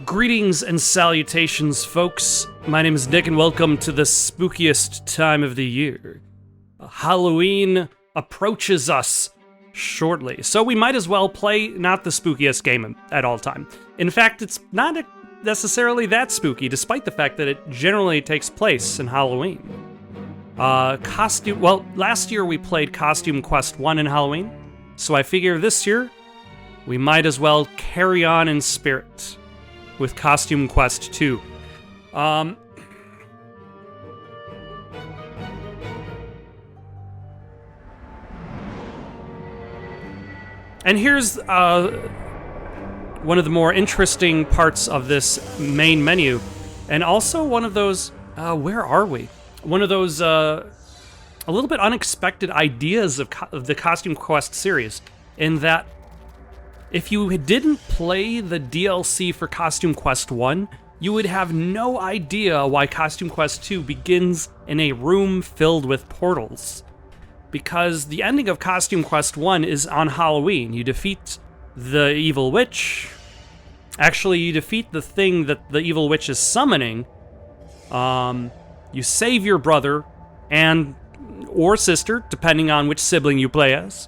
Greetings and salutations, folks. My name is Nick, and welcome to the spookiest time of the year. Halloween approaches us shortly, so we might as well play not the spookiest game at all time. In fact, it's not necessarily that spooky, despite the fact that it generally takes place in Halloween. Last year we played Costume Quest 1 in Halloween, so I figure this year we might as well carry on in spirit with Costume Quest 2. And here's one of the more interesting parts of this main menu, and also one of those, where are we? One of those, a little bit unexpected ideas of the Costume Quest series, in that if you didn't play the DLC for Costume Quest 1, you would have no idea why Costume Quest 2 begins in a room filled with portals. Because the ending of Costume Quest 1 is on Halloween. You defeat the evil witch. Actually, you defeat the thing that the evil witch is summoning. You save your brother or sister, depending on which sibling you play as.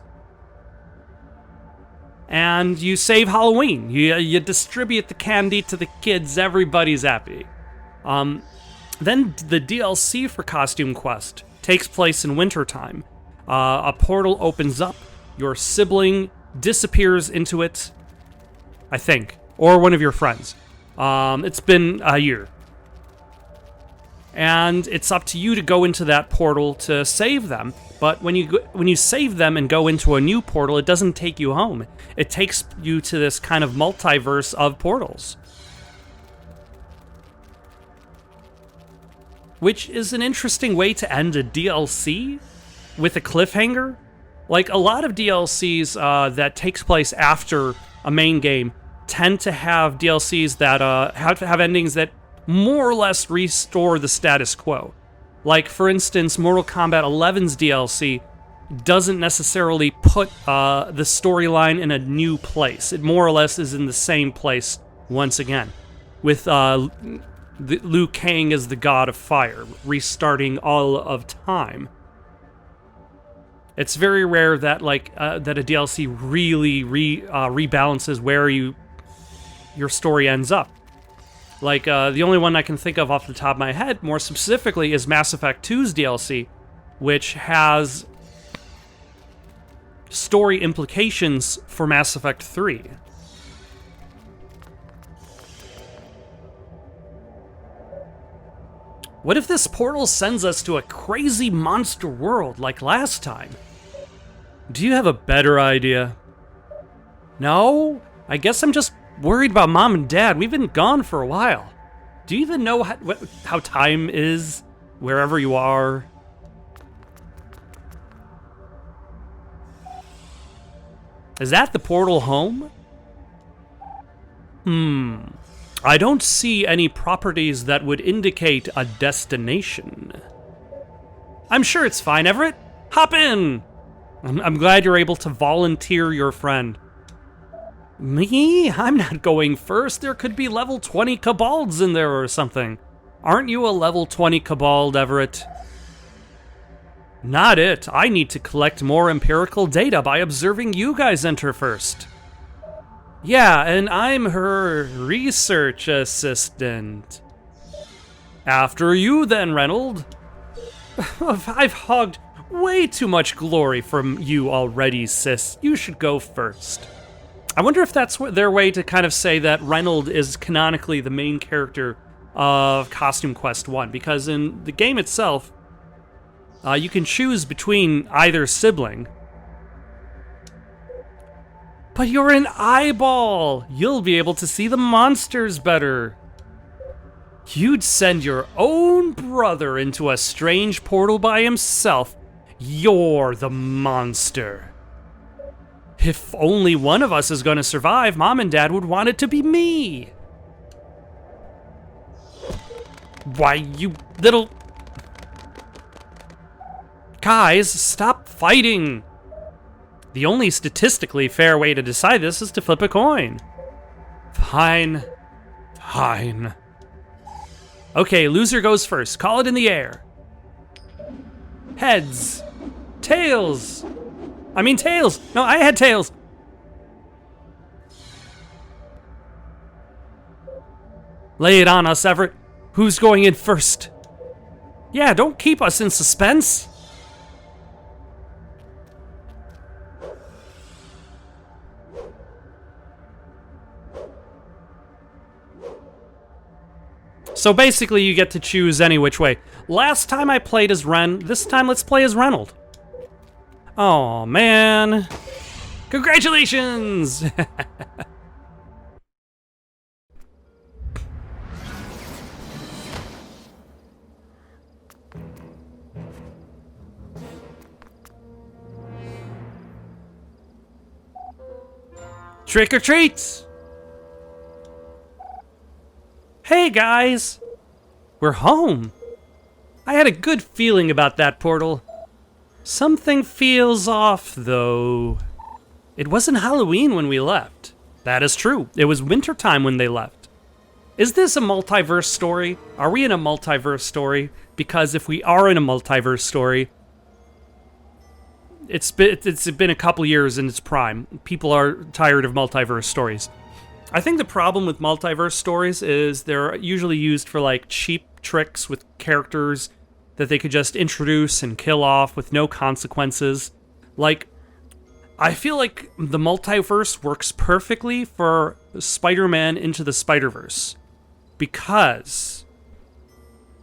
And you save Halloween. You distribute the candy to the kids. Everybody's happy. Then the DLC for Costume Quest takes place in wintertime. A portal opens up. Your sibling disappears into it, I think, or one of your friends. It's been a year. And it's up to you to go into that portal to save them. But when you save them and go into a new portal, it doesn't take you home. It takes you to this kind of multiverse of portals. Which is an interesting way to end a DLC with a cliffhanger. Like, a lot of DLCs that takes place after a main game tend to have DLCs that have endings that more or less restore the status quo. Like, for instance, Mortal Kombat 11's DLC doesn't necessarily put the storyline in a new place. It more or less is in the same place once again, with Liu Kang as the god of fire, restarting all of time. It's very rare that that a DLC really rebalances where your story ends up. Like, the only one I can think of off the top of my head, more specifically, is Mass Effect 2's DLC, which has story implications for Mass Effect 3. What if this portal sends us to a crazy monster world like last time? Do you have a better idea? No? I guess I'm just worried about Mom and Dad. We've been gone for a while. Do you even know how time is wherever you are? Is that the portal home? I don't see any properties that would indicate a destination. I'm sure it's fine, Everett. Hop in! I'm glad you're able to volunteer your friend. Me? I'm not going first. There could be level 20 Cabalds in there or something. Aren't you a level 20 Cabald, Everett? Not it. I need to collect more empirical data by observing you guys enter first. Yeah, and I'm her research assistant. After you then, Reynold. I've hogged way too much glory from you already, sis. You should go first. I wonder if that's their way to kind of say that Reynold is canonically the main character of Costume Quest 1, because in the game itself, you can choose between either sibling. But you're an eyeball! You'll be able to see the monsters better. You'd send your own brother into a strange portal by himself. You're the monster. If only one of us is gonna survive, Mom and Dad would want it to be me. Why, you little... Guys, stop fighting. The only statistically fair way to decide this is to flip a coin. Fine. Fine. Okay, loser goes first. Call it in the air. Heads. Tails. I mean tails. No, I had tails. Lay it on us, Everett. Who's going in first? Yeah, don't keep us in suspense. So basically, you get to choose any which way. Last time I played as Ren, this time let's play as Reynold. Oh man. Congratulations! Trick or treat! Hey guys! We're home! I had a good feeling about that portal. Something feels off, though. It wasn't Halloween when we left. That is true. It was wintertime when they left. Is this a multiverse story? Are we in a multiverse story? Because if we are in a multiverse story, it's been a couple years in its prime. People are tired of multiverse stories. I think the problem with multiverse stories is they're usually used for like cheap tricks with characters that they could just introduce and kill off with no consequences. Like, I feel like the multiverse works perfectly for Spider-Man Into the Spider-Verse because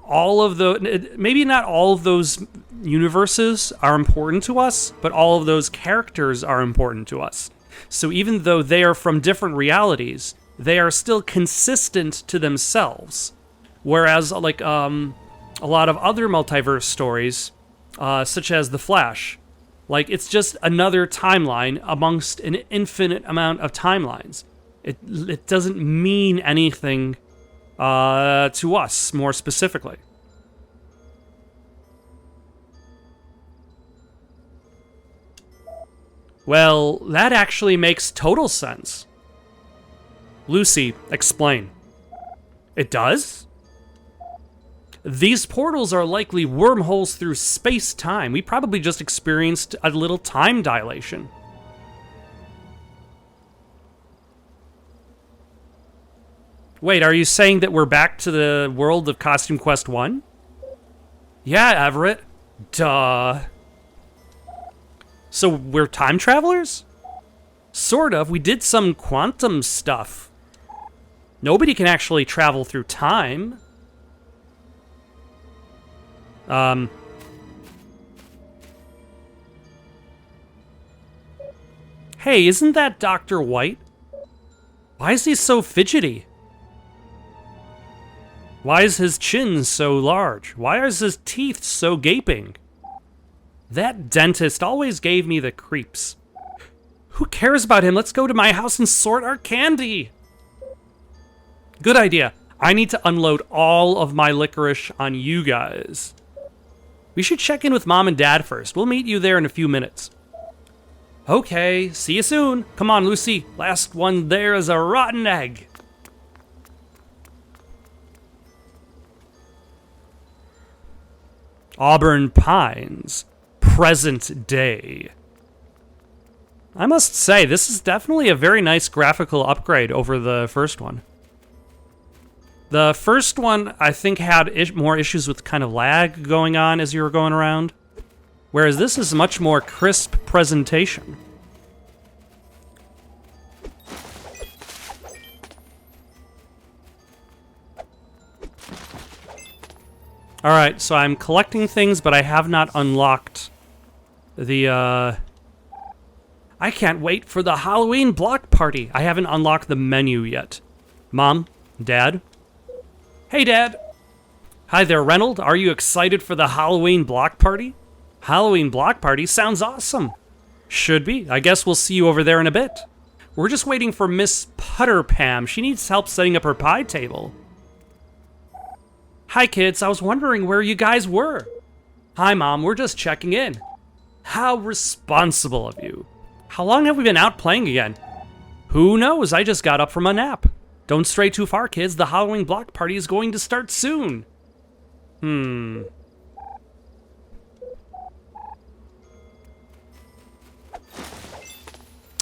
all of the, maybe not all of those universes are important to us, but all of those characters are important to us. So even though they are from different realities, they are still consistent to themselves. Whereas, like, a lot of other multiverse stories, such as The Flash, like, it's just another timeline amongst an infinite amount of timelines. It doesn't mean anything to us, more specifically. Well, that actually makes total sense. Lucy, explain. It does? These portals are likely wormholes through space-time. We probably just experienced a little time dilation. Wait, are you saying that we're back to the world of Costume Quest 1? Yeah, Everett. Duh. So we're time travelers? Sort of. We did some quantum stuff. Nobody can actually travel through time. Hey, isn't that Dr. White? Why is he so fidgety? Why is his chin so large? Why is his teeth so gaping? That dentist always gave me the creeps. Who cares about him? Let's go to my house and sort our candy. Good idea. I need to unload all of my licorice on you guys. We should check in with Mom and Dad first. We'll meet you there in a few minutes. Okay, see you soon. Come on, Lucy. Last one there is a rotten egg. Auburn Pines. Present day. I must say, this is definitely a very nice graphical upgrade over the first one. The first one, I think, had more issues with kind of lag going on as you were going around, whereas this is much more crisp presentation. Alright, so I'm collecting things, but I have not unlocked the, I can't wait for the Halloween block party. I haven't unlocked the menu yet. Mom? Dad? Hey, Dad. Hi there, Reynold. Are you excited for the Halloween block party? Halloween block party sounds awesome. Should be. I guess we'll see you over there in a bit. We're just waiting for Miss Putterpam. She needs help setting up her pie table. Hi, kids. I was wondering where you guys were. Hi, Mom. We're just checking in. How responsible of you. How long have we been out playing again? Who knows? I just got up from a nap. Don't stray too far, kids. The Halloween block party is going to start soon.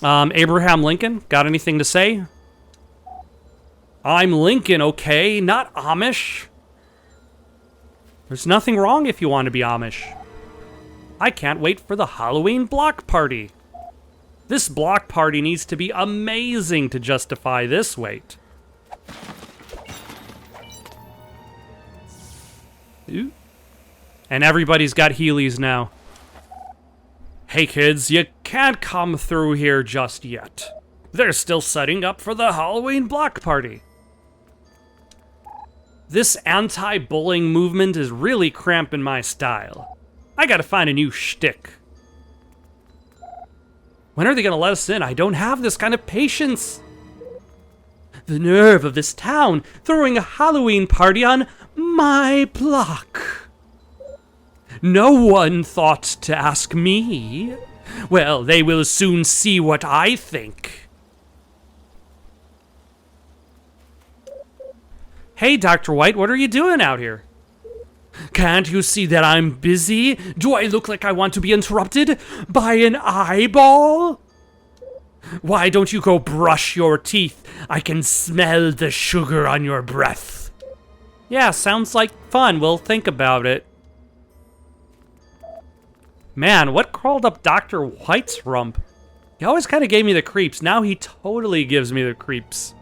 Abraham Lincoln, got anything to say? I'm Lincoln, okay? Not Amish. There's nothing wrong if you want to be Amish. I can't wait for the Halloween block party. This block party needs to be amazing to justify this wait. Ooh. And everybody's got Heelys now. Hey kids, you can't come through here just yet. They're still setting up for the Halloween block party. This anti-bullying movement is really cramping my style. I gotta find a new shtick. When are they gonna let us in? I don't have this kind of patience. The nerve of this town throwing a Halloween party on my block. No one thought to ask me. Well, they will soon see what I think. Hey, Dr. White, what are you doing out here? Can't you see that I'm busy? Do I look like I want to be interrupted by an eyeball? Why don't you go brush your teeth? I can smell the sugar on your breath. Yeah, sounds like fun. We'll think about it. Man, what crawled up Dr. White's rump? He always kind of gave me the creeps. Now he totally gives me the creeps.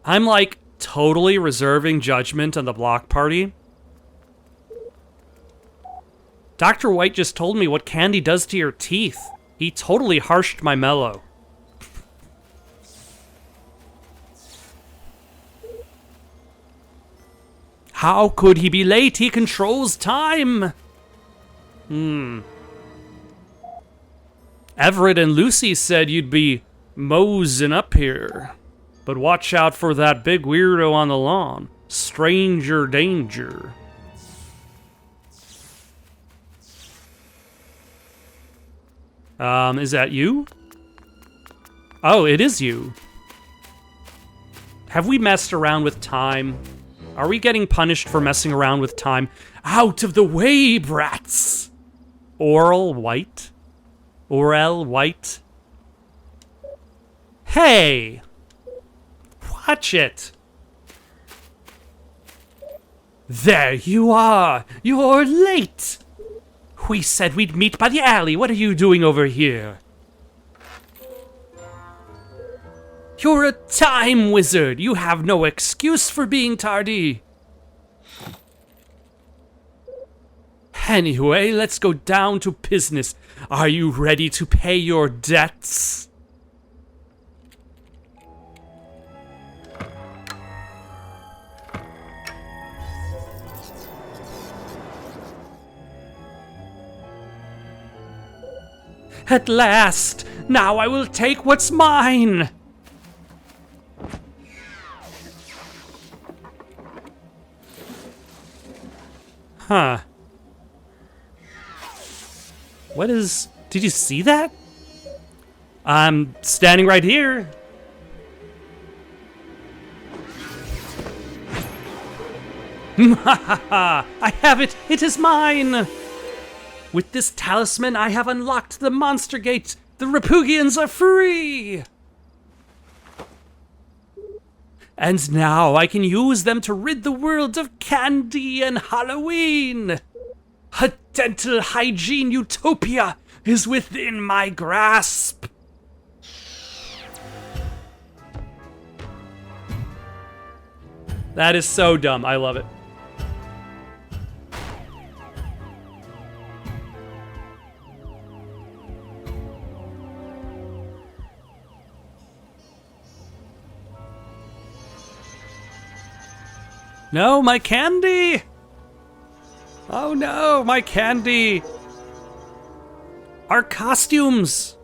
I'm like totally reserving judgment on the block party. Dr. White just told me what candy does to your teeth. He totally harshed my mellow. How could he be late? He controls time. Everett and Lucy said you'd be moseying up here. But watch out for that big weirdo on the lawn. Stranger danger. Is that you? Oh, it is you. Have we messed around with time? Are we getting punished for messing around with time? Out of the way, brats! Oral White? Orel White? Hey! Watch it! There you are! You're late! We said we'd meet by the alley. What are you doing over here? You're a time wizard. You have no excuse for being tardy. Anyway, let's go down to business. Are you ready to pay your debts? At last! Now I will take what's mine! Huh. What is... Did you see that? I'm standing right here. I have it! It is mine! With this talisman, I have unlocked the monster gate. The Repugians are free! And now I can use them to rid the world of candy and Halloween. A dental hygiene utopia is within my grasp. That is so dumb. I love it. No, my candy! Oh no, my candy! Our costumes!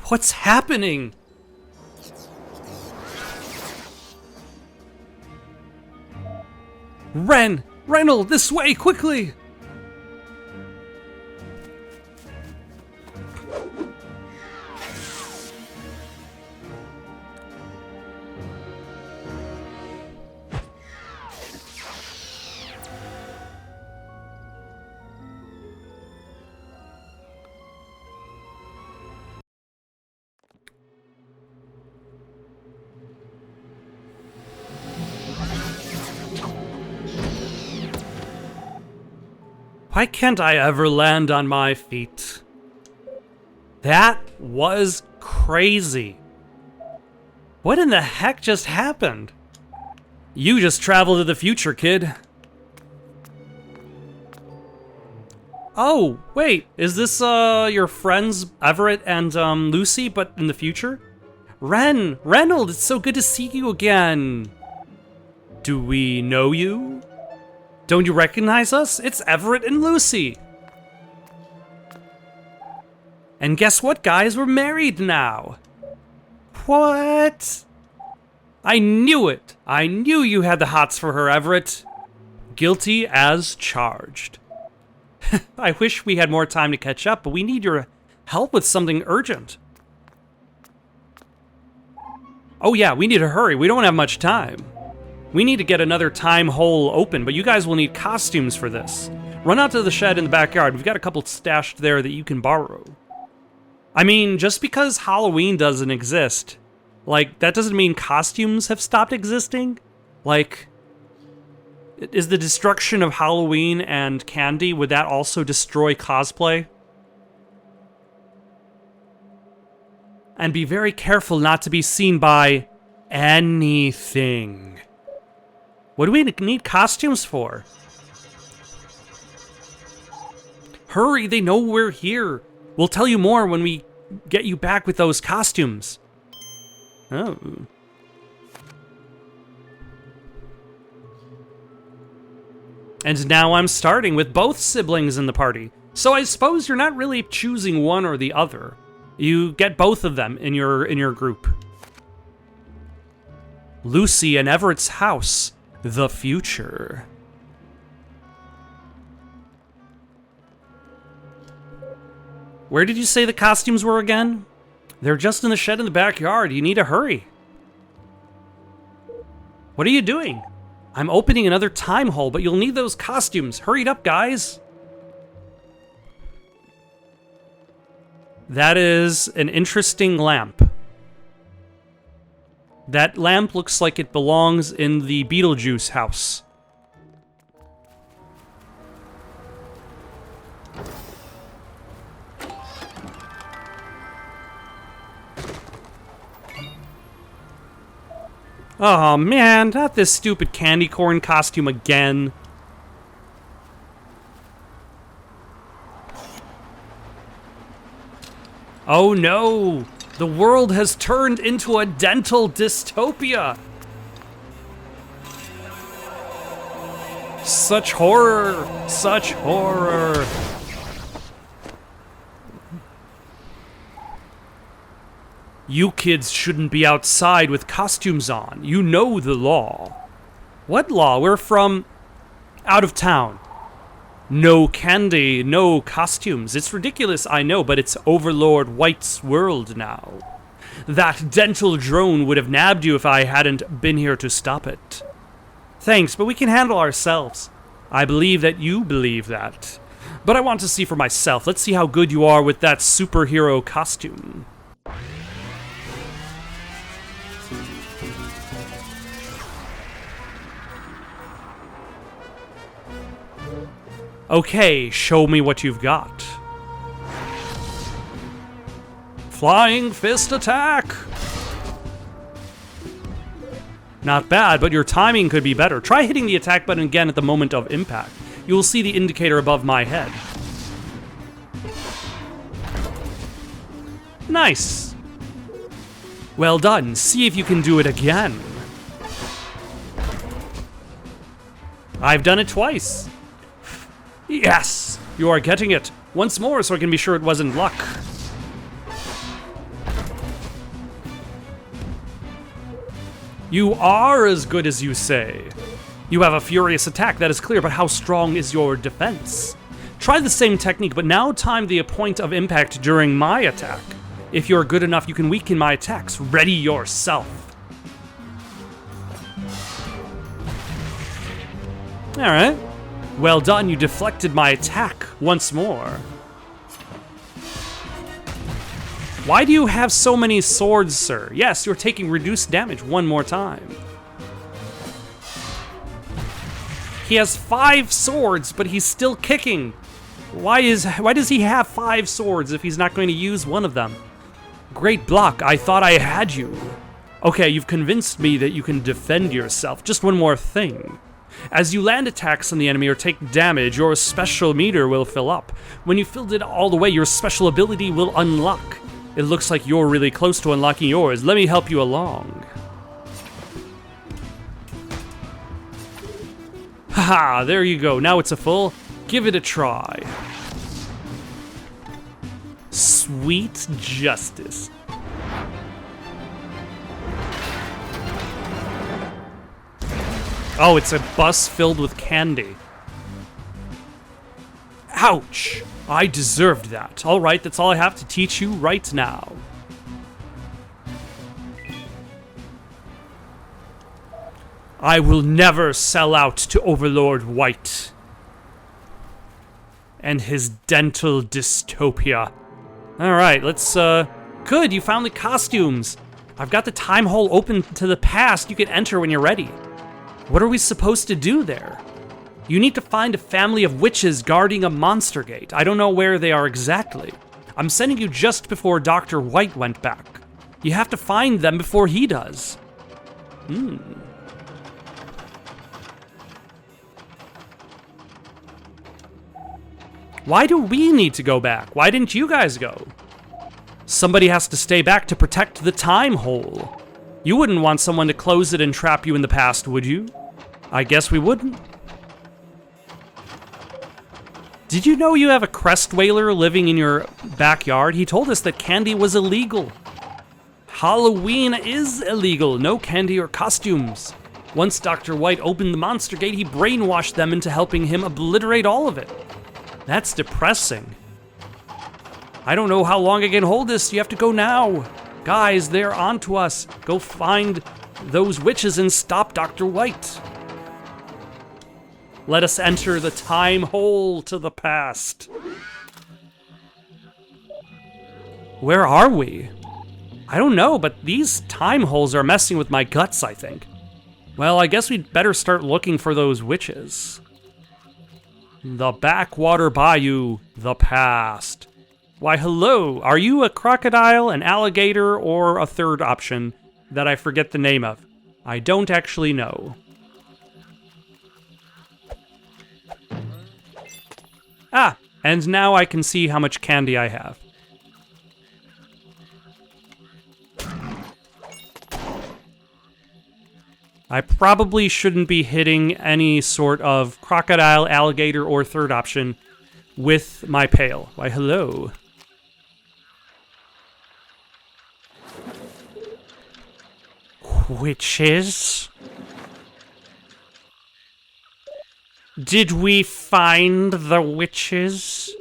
What's happening? Reynold, this way, quickly! Why can't I ever land on my feet? That was crazy. What in the heck just happened? You just traveled to the future, kid. Oh, wait, is this your friends Everett and Lucy, but in the future? Reynold, it's so good to see you again. Do we know you? Don't you recognize us? It's Everett and Lucy. And guess what, guys? We're married now. What? I knew it. I knew you had the hots for her, Everett. Guilty as charged. I wish we had more time to catch up, but we need your help with something urgent. Oh yeah, we need to hurry. We don't have much time. We need to get another time hole open, but you guys will need costumes for this. Run out to the shed in the backyard. We've got a couple stashed there that you can borrow. I mean, just because Halloween doesn't exist, like, that doesn't mean costumes have stopped existing? Like, is the destruction of Halloween and candy, would that also destroy cosplay? And be very careful not to be seen by anything. What do we need costumes for? Hurry, they know we're here. We'll tell you more when we get you back with those costumes. Oh. And now I'm starting with both siblings in the party. So I suppose you're not really choosing one or the other. You get both of them in your group. Lucy and Everett's house. The future. Where did you say the costumes were again? They're just in the shed in the backyard. You need to hurry. What are you doing? I'm opening another time hole, but you'll need those costumes. Hurry it up, guys. That is an interesting lamp. That lamp looks like it belongs in the Beetlejuice house. Oh man, not this stupid candy corn costume again. Oh no! The world has turned into a dental dystopia! Such horror! Such horror! You kids shouldn't be outside with costumes on. You know the law. What law? We're from out of town. No candy, no costumes. It's ridiculous, I know, but it's Overlord White's world now. That dental drone would have nabbed you if I hadn't been here to stop it. Thanks, but we can handle ourselves. I believe that you believe that. But I want to see for myself. Let's see how good you are with that superhero costume. Okay, show me what you've got. Flying fist attack! Not bad, but your timing could be better. Try hitting the attack button again at the moment of impact. You will see the indicator above my head. Nice! Well done. See if you can do it again. I've done it twice. Yes! You are getting it. Once more so I can be sure it wasn't luck. You are as good as you say. You have a furious attack, that is clear, but how strong is your defense? Try the same technique, but now time the point of impact during my attack. If you're good enough, you can weaken my attacks. Ready yourself. Alright. Well done, you deflected my attack once more. Why do you have so many swords, sir? Yes, you're taking reduced damage one more time. He has 5 swords, but he's still kicking. Why does he have 5 swords if he's not going to use one of them? Great block, I thought I had you. Okay, you've convinced me that you can defend yourself. Just one more thing. As you land attacks on the enemy or take damage, your special meter will fill up. When you filled it all the way, your special ability will unlock. It looks like you're really close to unlocking yours. Let me help you along. Haha, there you go. Now it's a full. Give it a try. Sweet justice. Oh, it's a bus filled with candy. Ouch! I deserved that. All right, that's all I have to teach you right now. I will never sell out to Overlord White and his dental dystopia. All right, let's, good, you found the costumes. I've got the time hole open to the past. You can enter when you're ready. What are we supposed to do there? You need to find a family of witches guarding a monster gate. I don't know where they are exactly. I'm sending you just before Dr. White went back. You have to find them before he does. Why do we need to go back? Why didn't you guys go? Somebody has to stay back to protect the time hole. You wouldn't want someone to close it and trap you in the past, would you? I guess we wouldn't. Did you know you have a crest whaler living in your backyard? He told us that candy was illegal. Halloween is illegal. No candy or costumes. Once Dr. White opened the monster gate, he brainwashed them into helping him obliterate all of it. That's depressing. I don't know how long I can hold this. You have to go now. Guys, they're onto us. Go find those witches and stop Dr. White. Let us enter the time hole to the past. Where are we? I don't know, but these time holes are messing with my guts, I think. Well, I guess we'd better start looking for those witches. The Backwater Bayou, the past. Why, hello, are you a crocodile, an alligator, or a third option that I forget the name of? I don't actually know. Ah, and now I can see how much candy I have. I probably shouldn't be hitting any sort of crocodile, alligator, or third option with my pail. Why, hello. Witches? Did we find the witches?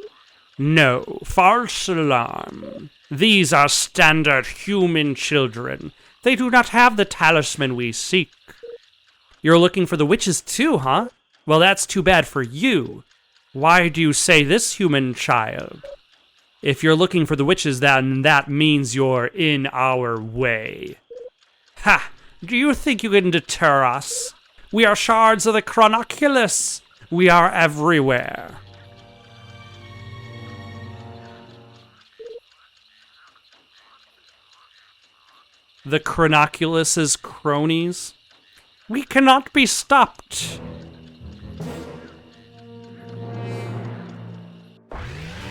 No, false alarm. These are standard human children. They do not have the talisman we seek. You're looking for the witches too, huh? Well, that's too bad for you. Why do you say this, human child? If you're looking for the witches, then that means you're in our way. Ha! Do you think you can deter us? We are shards of the Chronoculus. We are everywhere. The Chronoculus's cronies? We cannot be stopped.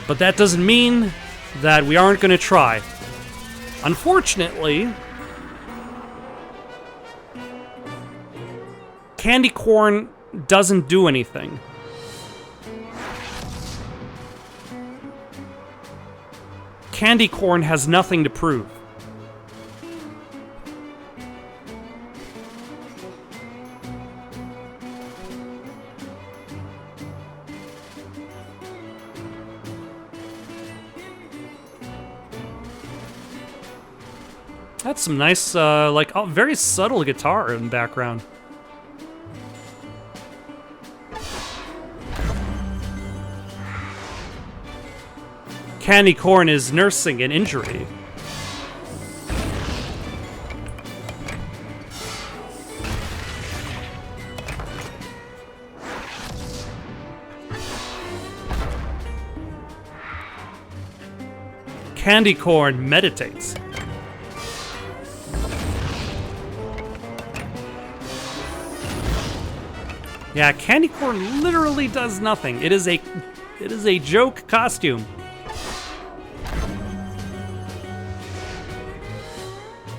But that doesn't mean that we aren't going to try. Unfortunately, candy corn doesn't do anything. candy corn has nothing to prove. That's some nice, very subtle guitar in the background. Candy corn is nursing an injury. Candy corn meditates. Yeah, candy corn literally does nothing. It is a joke costume.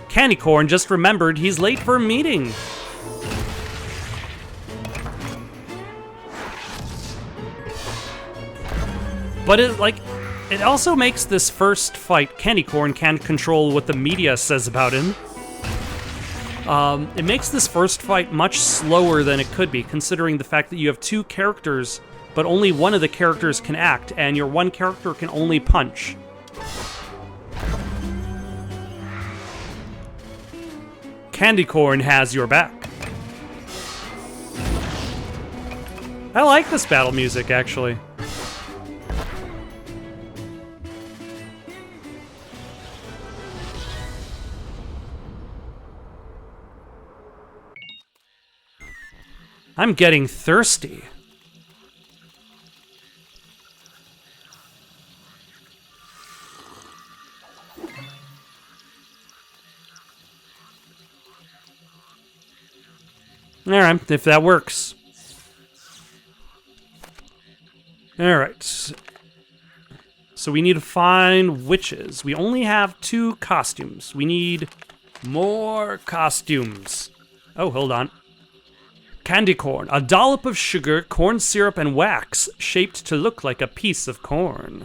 Candy corn just remembered he's late for a meeting. But it also makes this first fight, Candy corn can't control what the media says about him. It makes this first fight much slower than it could be, considering the fact that you have two characters, but only one of the characters can act, and your one character can only punch. Candy corn has your back. I like this battle music, actually. I'm getting thirsty. Alright, if that works. Alright. So we need to find witches. We only have 2 costumes. We need more costumes. Oh, hold on. Candy corn, a dollop of sugar, corn syrup, and wax, shaped to look like a piece of corn.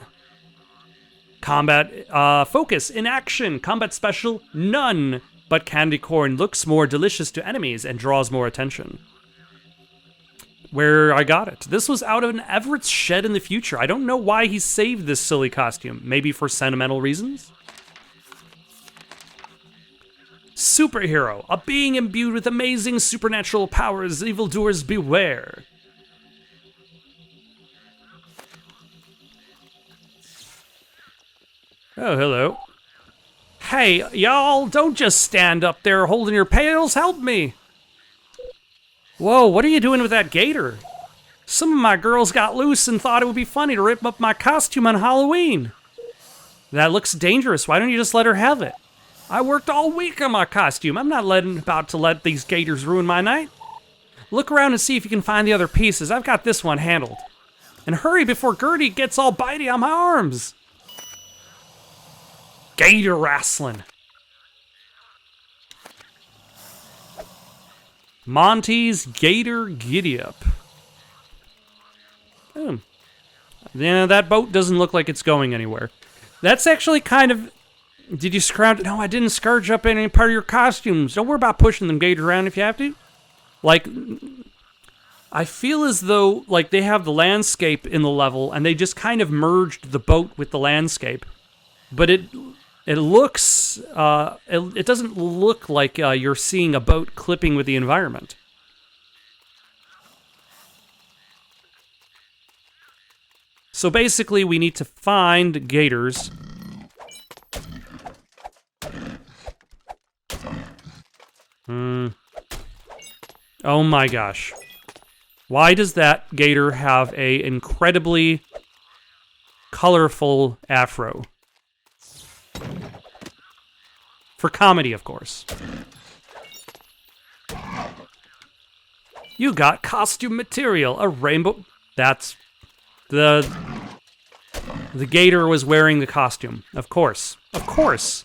Combat, focus, in action, combat special, none. But candy corn looks more delicious to enemies and draws more attention. Where I got it. This was out of an Everett's shed in the future. I don't know why he saved this silly costume. Maybe for sentimental reasons? Superhero, a being imbued with amazing supernatural powers, evildoers beware. Oh, hello. Hey, y'all, don't just stand up there holding your pails, help me. Whoa, what are you doing with that gator? Some of my girls got loose and thought it would be funny to rip up my costume on Halloween. That looks dangerous, why don't you just let her have it? I worked all week on my costume. I'm not about to let these gators ruin my night. Look around and see if you can find the other pieces. I've got this one handled. And hurry before Gertie gets all bitey on my arms. Gator wrestling. Monty's Gator Giddy-Up. Yeah, that boat doesn't look like it's going anywhere. That's actually kind of... Did you scrounge? No, I didn't scourge up any part of your costumes. Don't worry about pushing them gators around if you have to. Like, I feel as though, like, they have the landscape in the level, and they just kind of merged the boat with the landscape. But it looks, it doesn't look like you're seeing a boat clipping with the environment. So basically, we need to find gators. Oh my gosh. Why does that gator have a incredibly colorful afro? For comedy, of course. You got costume material, a rainbow... That's... The gator was wearing the costume. Of course. Of course.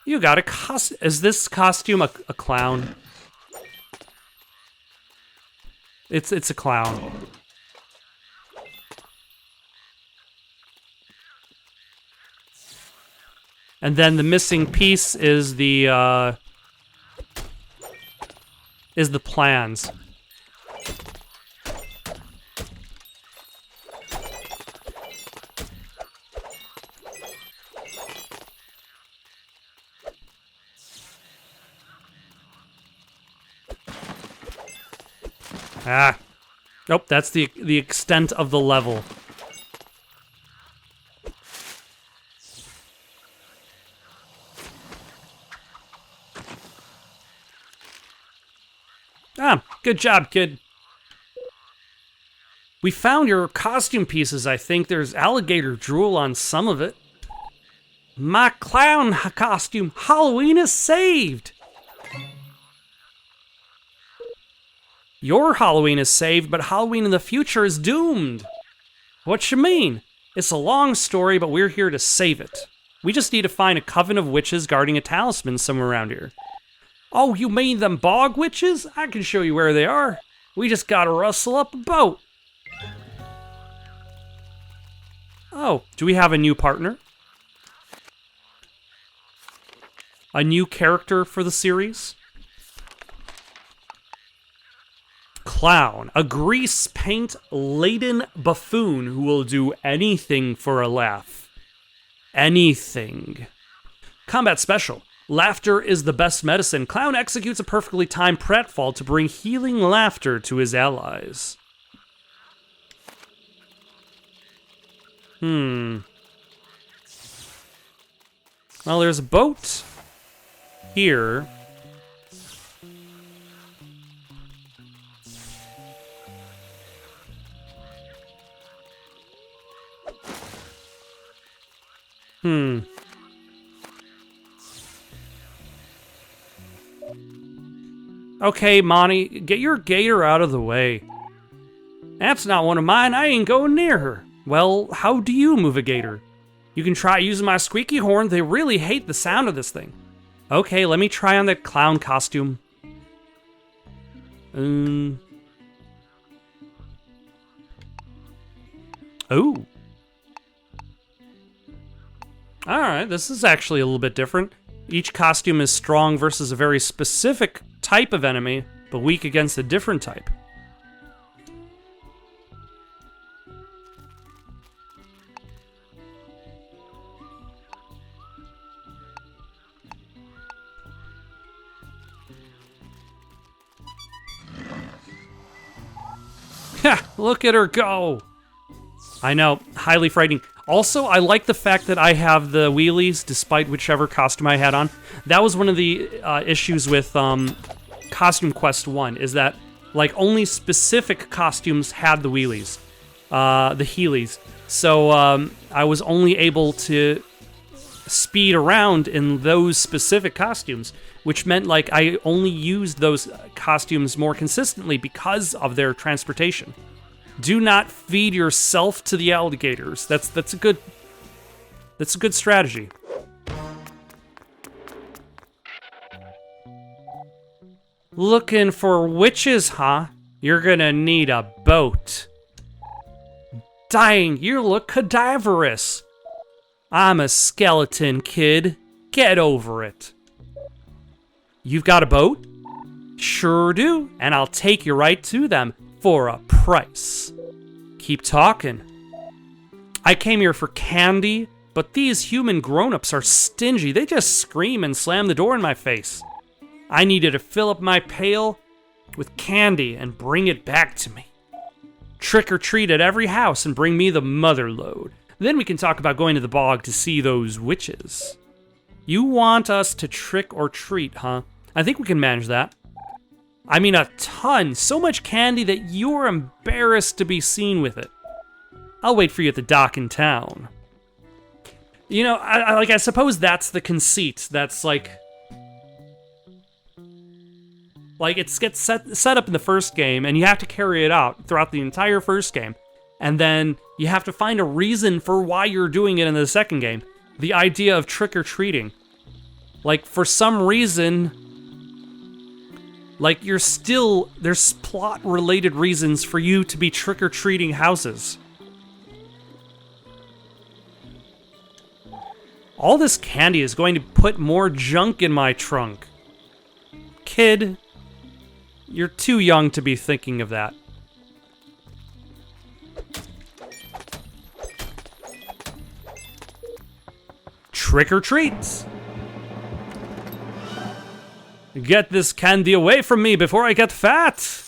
You got a costume. Is this costume a clown? It's a clown. And then the missing piece is the plans. Ah. Nope, that's the extent of the level. Ah, good job, kid. We found your costume pieces, I think. There's alligator drool on some of it. My clown costume. Halloween is saved. Your Halloween is saved, but Halloween in the future is doomed. What you mean? It's a long story, but we're here to save it. We just need to find a coven of witches guarding a talisman somewhere around here. Oh, you mean them bog witches? I can show you where they are. We just gotta rustle up a boat. Oh, do we have a new partner? A new character for the series? Clown, a grease paint-laden buffoon who will do anything for a laugh. Anything. Combat special. Laughter is the best medicine. Clown executes a perfectly timed pratfall to bring healing laughter to his allies. Well, there's a boat here. Okay, Monty, get your gator out of the way. That's not one of mine. I ain't going near her. Well, how do you move a gator? You can try using my squeaky horn. They really hate the sound of this thing. Okay, let me try on that clown costume. Oh. Alright, this is actually a little bit different. Each costume is strong versus a very specific type of enemy, but weak against a different type. Ha! Look at her go! I know, highly frightening. Also, I like the fact that I have the wheelies, despite whichever costume I had on. That was one of the issues with Costume Quest 1, is that, like, only specific costumes had the wheelies, the Heelys. So I was only able to speed around in those specific costumes, which meant, like, I only used those costumes more consistently because of their transportation. Do not feed yourself to the alligators. That's a good strategy. Looking for witches, huh? You're gonna need a boat. Dang, you look cadaverous. I'm a skeleton, kid. Get over it. You've got a boat? Sure do, and I'll take you right to them. For a price. Keep talking. I came here for candy, but these human grown-ups are stingy. They just scream and slam the door in my face. I needed to fill up my pail with candy and bring it back to me. Trick or treat at every house and bring me the mother load. Then we can talk about going to the bog to see those witches. You want us to trick or treat, huh? I think we can manage that. I mean, a ton. So much candy that you're embarrassed to be seen with it. I'll wait for you at the dock in town. You know, I suppose that's the conceit. That's like it gets set up in the first game, and you have to carry it out throughout the entire first game. And then you have to find a reason for why you're doing it in the second game. The idea of trick-or-treating. Like, for some reason... Like, there's plot-related reasons for you to be trick-or-treating houses. All this candy is going to put more junk in my trunk. Kid, you're too young to be thinking of that. Trick or treats! Get this candy away from me before I get fat!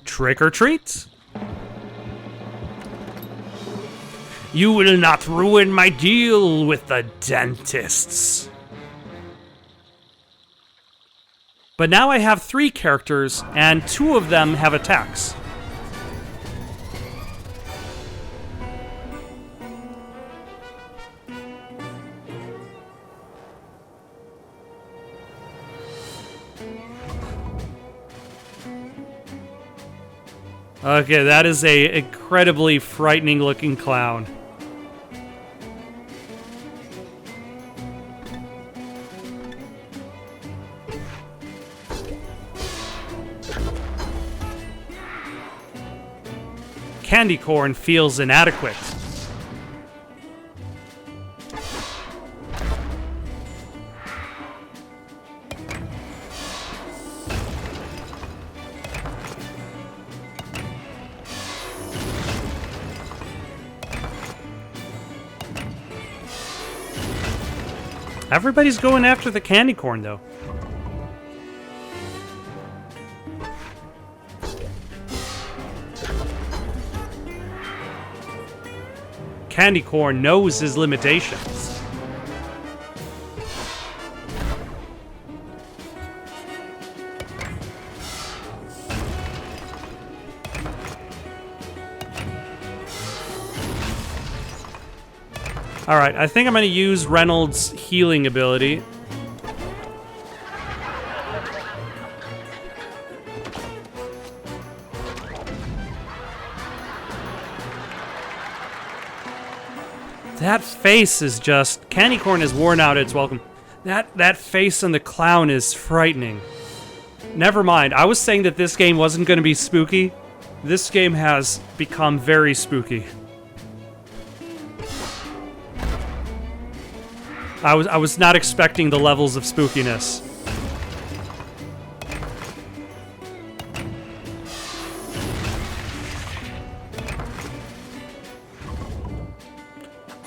Trick or treat! You will not ruin my deal with the dentists. But now I have 3 characters, and 2 of them have attacks. Okay, that is a incredibly frightening looking clown. Candy corn feels inadequate. Everybody's going after the candy corn, though. Candy corn knows his limitations. Alright, I think I'm going to use Reynolds' healing ability. That face is just... Candy corn has worn out its welcome. That face on the clown is frightening. Never mind, I was saying that this game wasn't going to be spooky. This game has become very spooky. I was not expecting the levels of spookiness.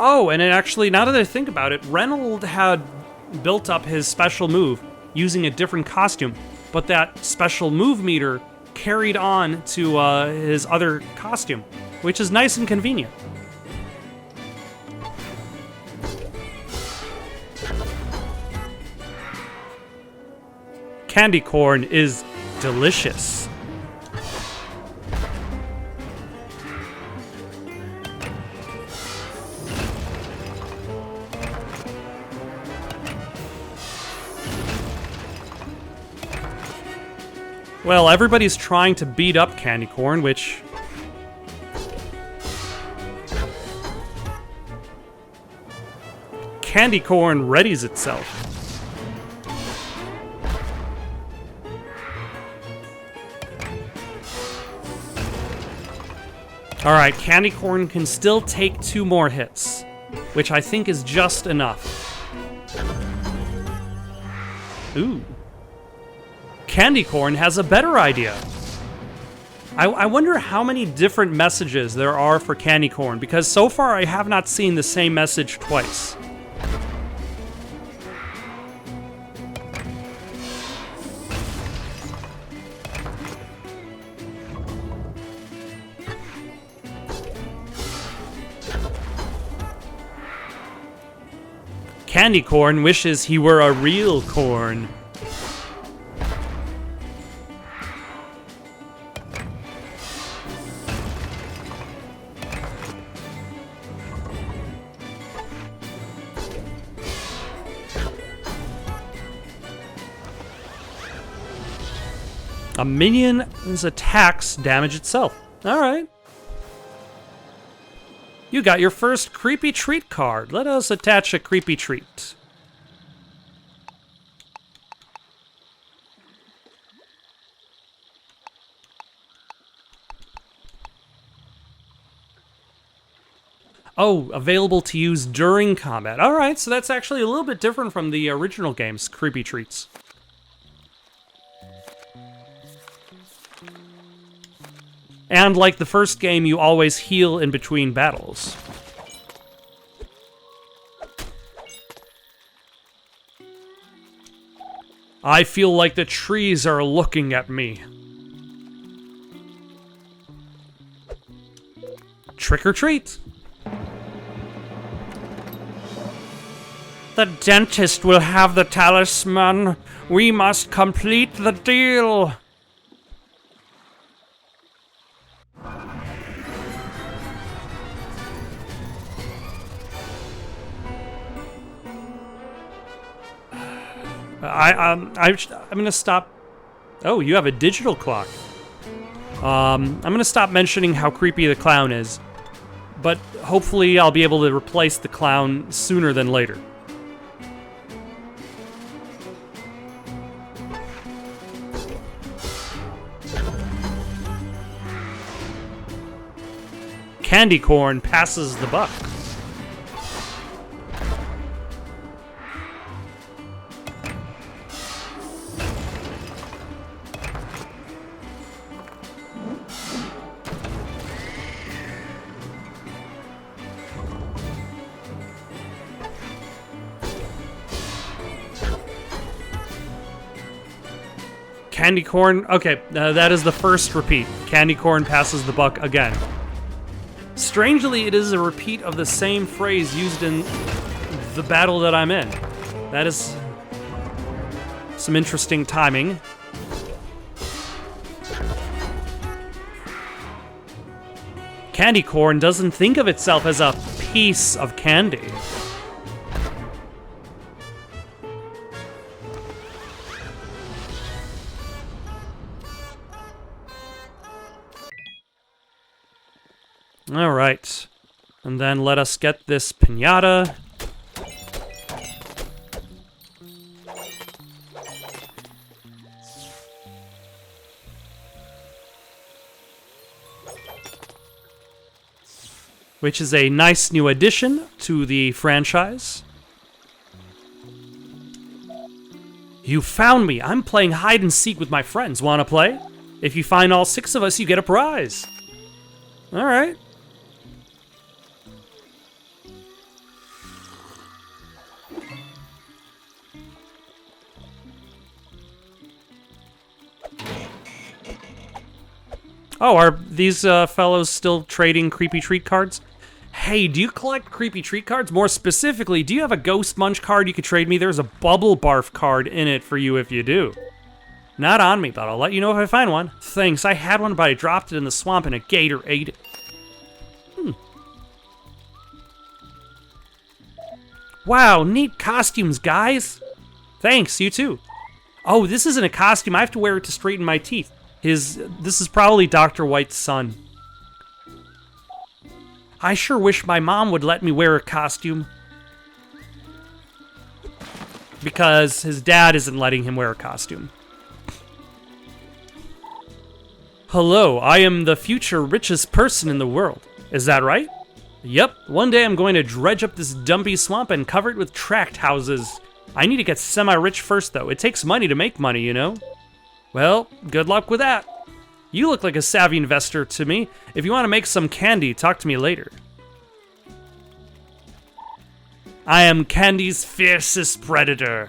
Oh, and it actually, now that I think about it, Reynolds had built up his special move using a different costume, but that special move meter carried on to his other costume, which is nice and convenient. Candy corn is delicious. Well, everybody's trying to beat up candy corn, which... Candy corn readies itself. Alright, candy corn can still take 2 more hits, which I think is just enough. Ooh. Candy corn has a better idea. I wonder how many different messages there are for candy corn, because so far I have not seen the same message twice. Candy corn wishes he were a real corn. A minion's attacks damage itself. Alright. You got your first creepy treat card. Let us attach a creepy treat. Oh, available to use during combat. All right, so that's actually a little bit different from the original game's creepy treats. And like the first game, you always heal in between battles. I feel like the trees are looking at me. Trick or treat. The dentist will have the talisman. We must complete the deal. I'm gonna stop. Oh, you have a digital clock. I'm gonna stop mentioning how creepy the clown is, but hopefully I'll be able to replace the clown sooner than later. Candy corn passes the buck. Candy corn. Okay, that is the first repeat. Candy corn passes the buck again. Strangely, it is a repeat of the same phrase used in the battle that I'm in. That is some interesting timing. Candy corn doesn't think of itself as a piece of candy. All right, and then let us get this piñata. Which is a nice new addition to the franchise. You found me. I'm playing hide and seek with my friends. Wanna play? If you find all 6 of us, you get a prize. All right. Oh, are these fellows still trading creepy treat cards? Hey, do you collect creepy treat cards? More specifically, do you have a ghost munch card you could trade me? There's a bubble barf card in it for you if you do. Not on me, but I'll let you know if I find one. Thanks, I had one, but I dropped it in the swamp and a gator ate it. Wow, neat costumes, guys. Thanks, you too. Oh, this isn't a costume. I have to wear it to straighten my teeth. This is probably Dr. White's son. I sure wish my mom would let me wear a costume. Because his dad isn't letting him wear a costume. Hello, I am the future richest person in the world. Is that right? Yep, one day I'm going to dredge up this dumpy swamp and cover it with tract houses. I need to get semi-rich first, though. It takes money to make money, you know? Well, good luck with that. You look like a savvy investor to me. If you want to make some candy, talk to me later. I am candy's fiercest predator.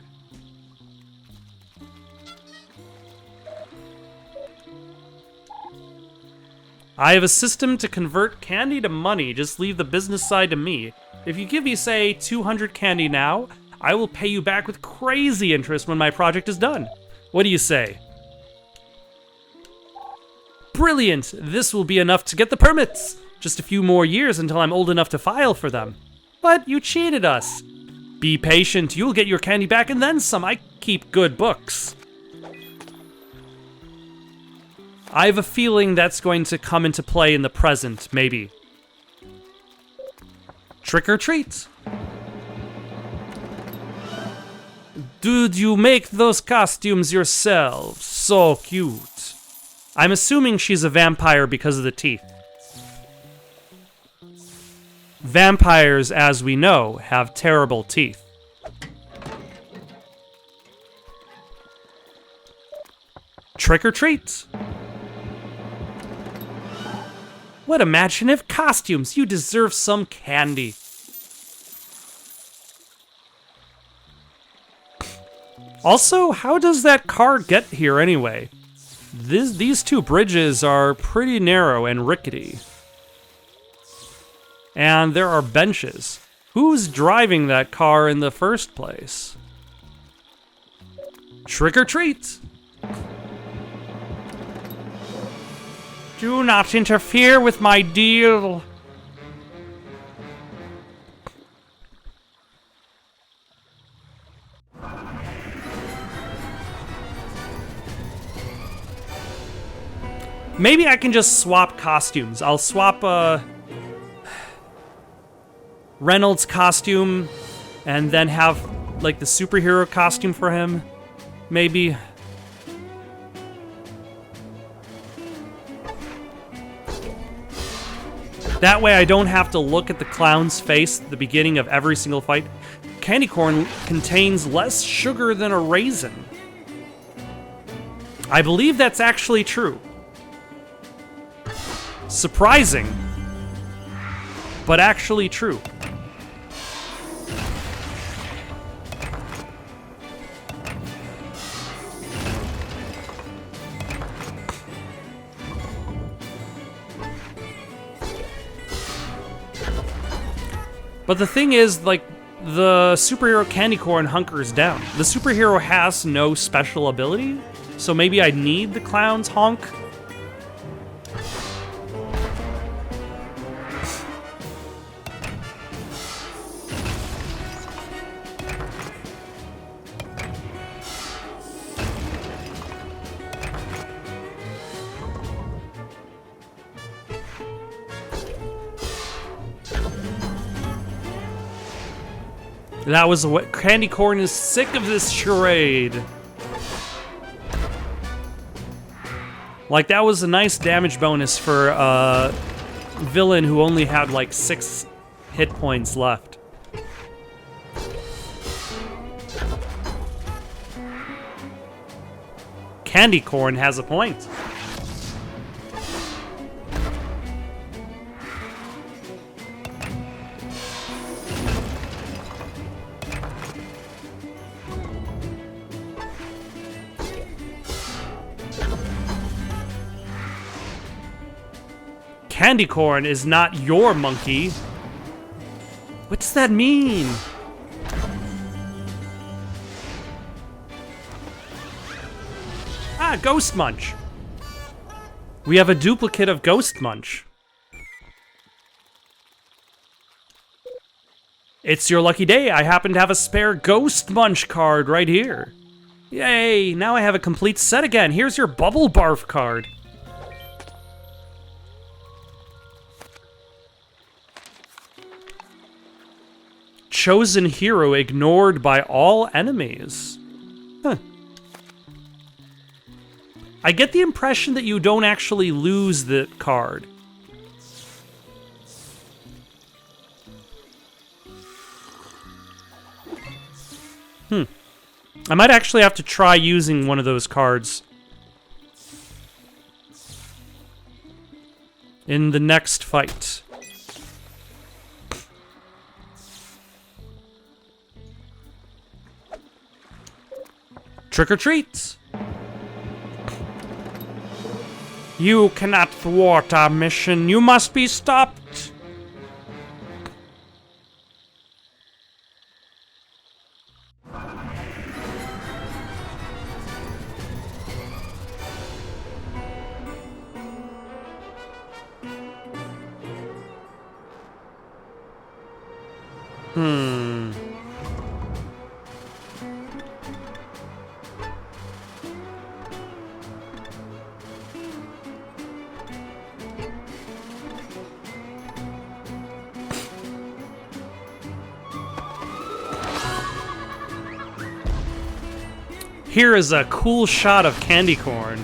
I have a system to convert candy to money. Just leave the business side to me. If you give me, say, 200 candy now, I will pay you back with crazy interest when my project is done. What do you say? Brilliant! This will be enough to get the permits! Just a few more years until I'm old enough to file for them. But you cheated us. Be patient, you'll get your candy back and then some. I keep good books. I have a feeling that's going to come into play in the present, maybe. Trick or treat. Did you make those costumes yourself? So cute. I'm assuming she's a vampire because of the teeth. Vampires, as we know, have terrible teeth. Trick or treat! What imaginative costumes! You deserve some candy. Also, how does that car get here anyway? These two bridges are pretty narrow and rickety. And there are benches. Who's driving that car in the first place? Trick or treat! Do not interfere with my deal. Maybe I can just swap costumes. I'll swap Reynolds' costume and then have like the superhero costume for him. Maybe. That way I don't have to look at the clown's face at the beginning of every single fight. Candy corn contains less sugar than a raisin. I believe that's actually true. Surprising, but actually true. But the thing is, like, the superhero candy corn hunkers down. The superhero has no special ability, so maybe I need the clown's honk. That was what Candy Corn is sick of this charade. Like, that was a nice damage bonus for a villain who only had like 6 hit points left. Candy Corn has a point. Candy corn is not your monkey. What does that mean? Ah, Ghost Munch. We have a duplicate of Ghost Munch. It's your lucky day. I happen to have a spare Ghost Munch card right here. Yay, now I have a complete set again. Here's your Bubble Barf card. Chosen hero ignored by all enemies. Huh. I get the impression that you don't actually lose the card. I might actually have to try using one of those cards in the next fight. Trick or treat! You cannot thwart our mission. You must be stopped. Here is a cool shot of candy corn.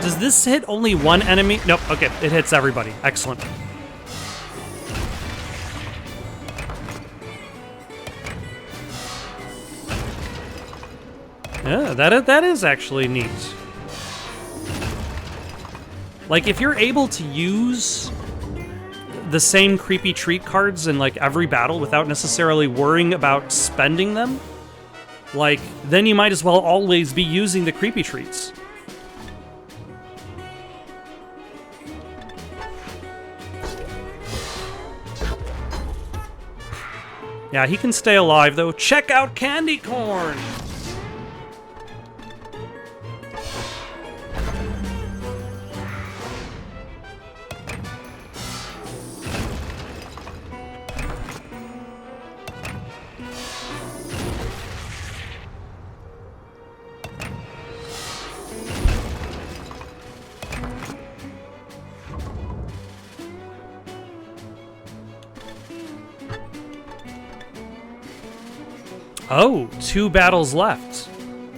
Does this hit only one enemy? Nope, okay, it hits everybody. Excellent. Yeah, that is actually neat. Like, if you're able to use the same creepy treat cards in, like, every battle without necessarily worrying about spending them, like, then you might as well always be using the creepy treats. Yeah, he can stay alive, though. Check out Candy Corn! Oh, 2 battles left.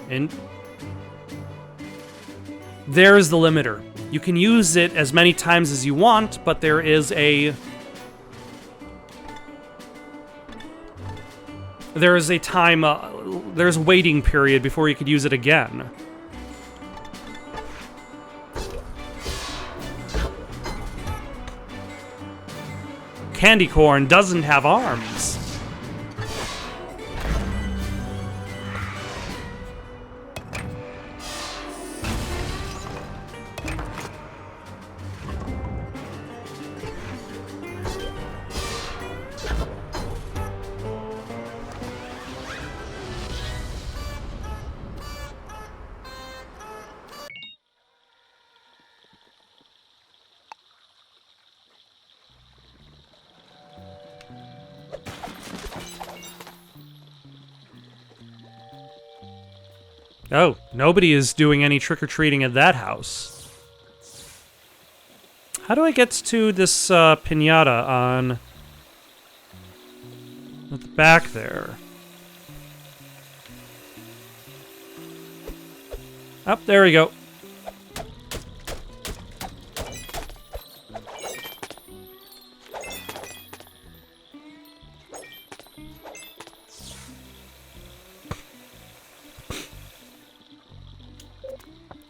And there's the limiter. You can use it as many times as you want, but there is a... there's a time, there's a waiting period before you could use it again. Candy Corn doesn't have arms. Oh, nobody is doing any trick-or-treating at that house. How do I get to this piñata on... at the back there? Oh, there we go.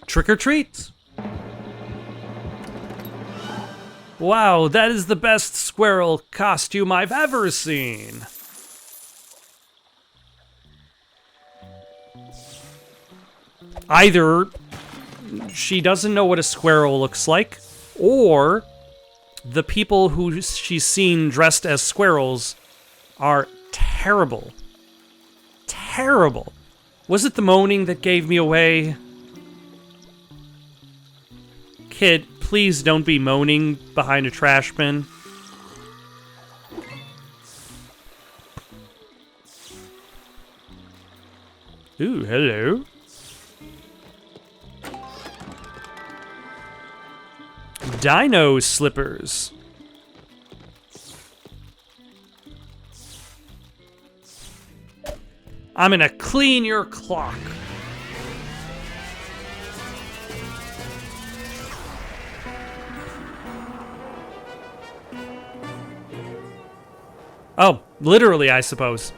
Trick or treat! Wow, that is the best squirrel costume I've ever seen! Either she doesn't know what a squirrel looks like, or the people who she's seen dressed as squirrels are terrible. Terrible. Was it the moaning that gave me away? Kid, please don't be moaning behind a trash bin. Ooh, hello. Dino slippers. I'm gonna clean your clock. Oh, literally, I suppose.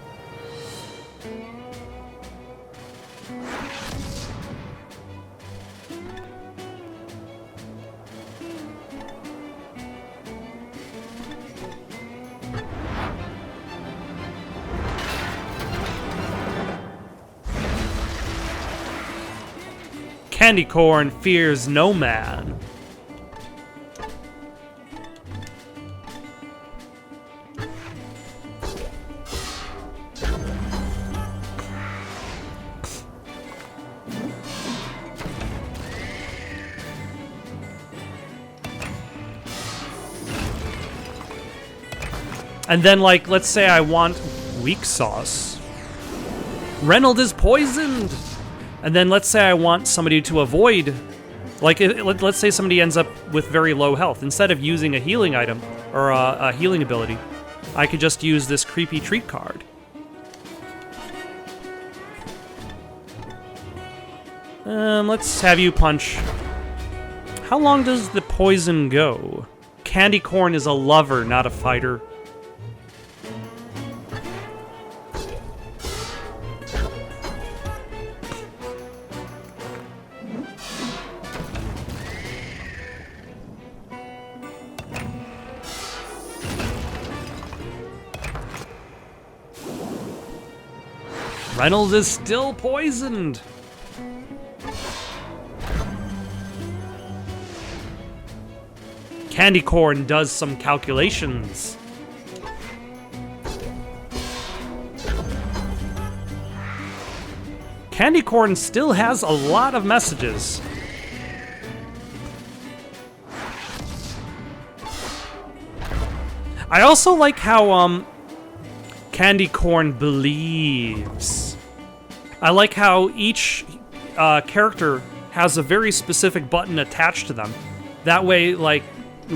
Candy Corn fears no man. And then, like, let's say I want weak sauce. Reynold is poisoned! And then let's say I want somebody to avoid... Like, let's say somebody ends up with very low health. Instead of using a healing item, or a healing ability, I could just use this creepy treat card. Let's have you punch How long does the poison go? Candy corn is a lover, not a fighter. Reynolds is still poisoned. Candy corn does some calculations. Candy corn still has a lot of messages. I also like how Candy corn believes. I like how each character has a very specific button attached to them. That way, like,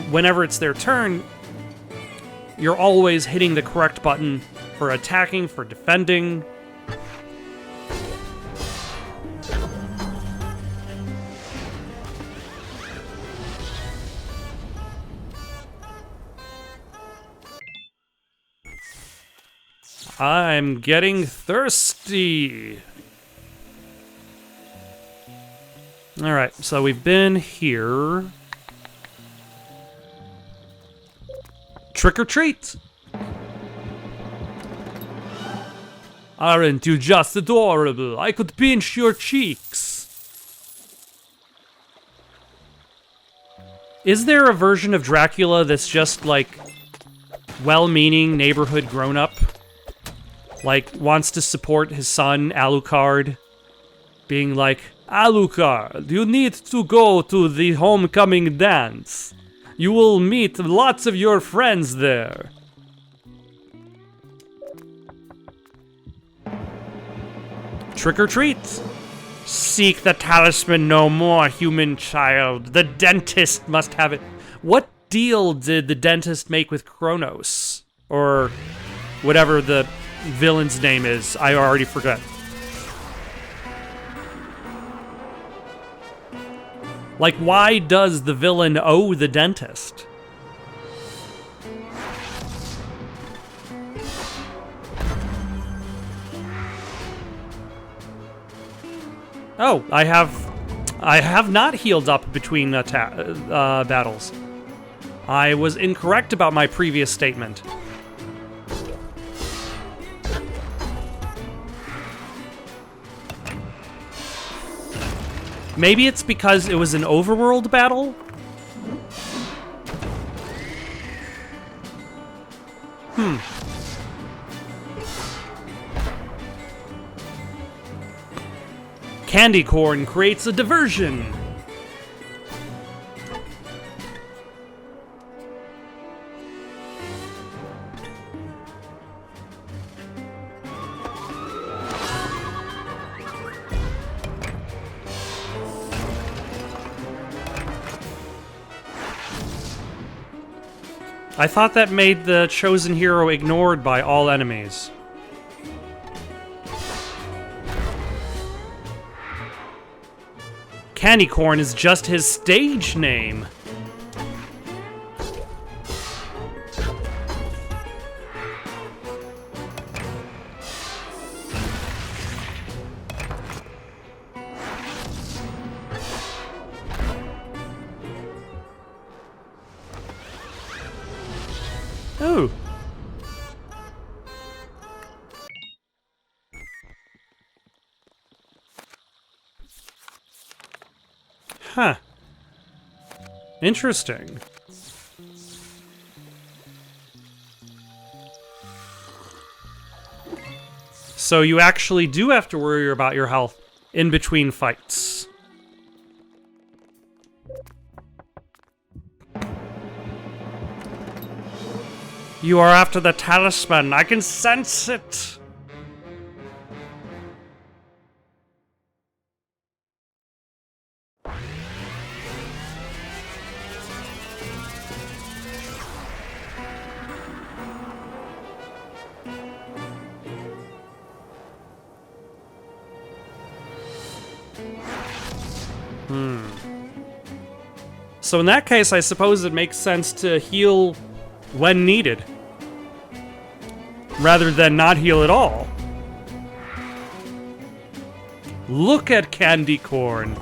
whenever it's their turn, you're always hitting the correct button for attacking, for defending. I'm getting thirsty. Alright, so we've been here. Trick or treat! Aren't you just adorable? I could pinch your cheeks. Is there a version of Dracula that's just like well-meaning neighborhood grown-up? Like, wants to support his son, Alucard, being like, Alucard, you need to go to the homecoming dance. You will meet lots of your friends there. Trick or treat. Seek the talisman no more, human child. The dentist must have it. What deal did the dentist make with Kronos? Or whatever the villain's name is. I already forgot. Like, why does the villain owe the dentist? Oh, I have not healed up between battles. I was incorrect about my previous statement. Maybe it's because it was an overworld battle? Candy corn creates a diversion. I thought that made the chosen hero ignored by all enemies. Candy corn is just his stage name. Ooh. Huh. Interesting. So you actually do have to worry about your health in between fights. You are after the talisman. I can sense it. So in that case, I suppose it makes sense to heal when needed, rather than not heal at all. Look at candy corn.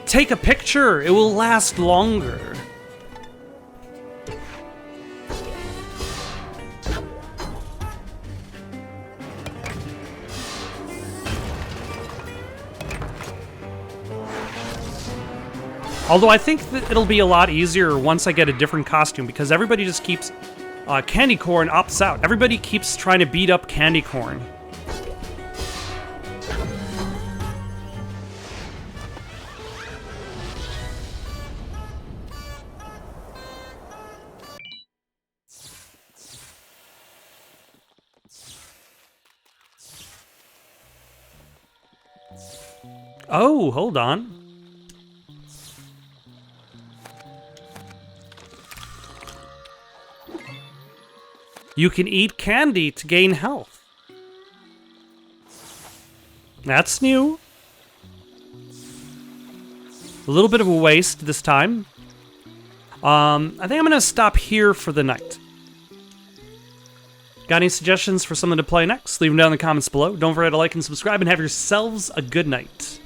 Take a picture, it will last longer. Although I think that it'll be a lot easier once I get a different costume, because everybody just keeps... candy corn opts out. Everybody keeps trying to beat up candy corn. Oh, hold on. You can eat candy to gain health. That's new. A little bit of a waste this time. I think I'm gonna stop here for the night. Got any suggestions for something to play next? Leave them down in the comments below. Don't forget to like and subscribe, and have yourselves a good night.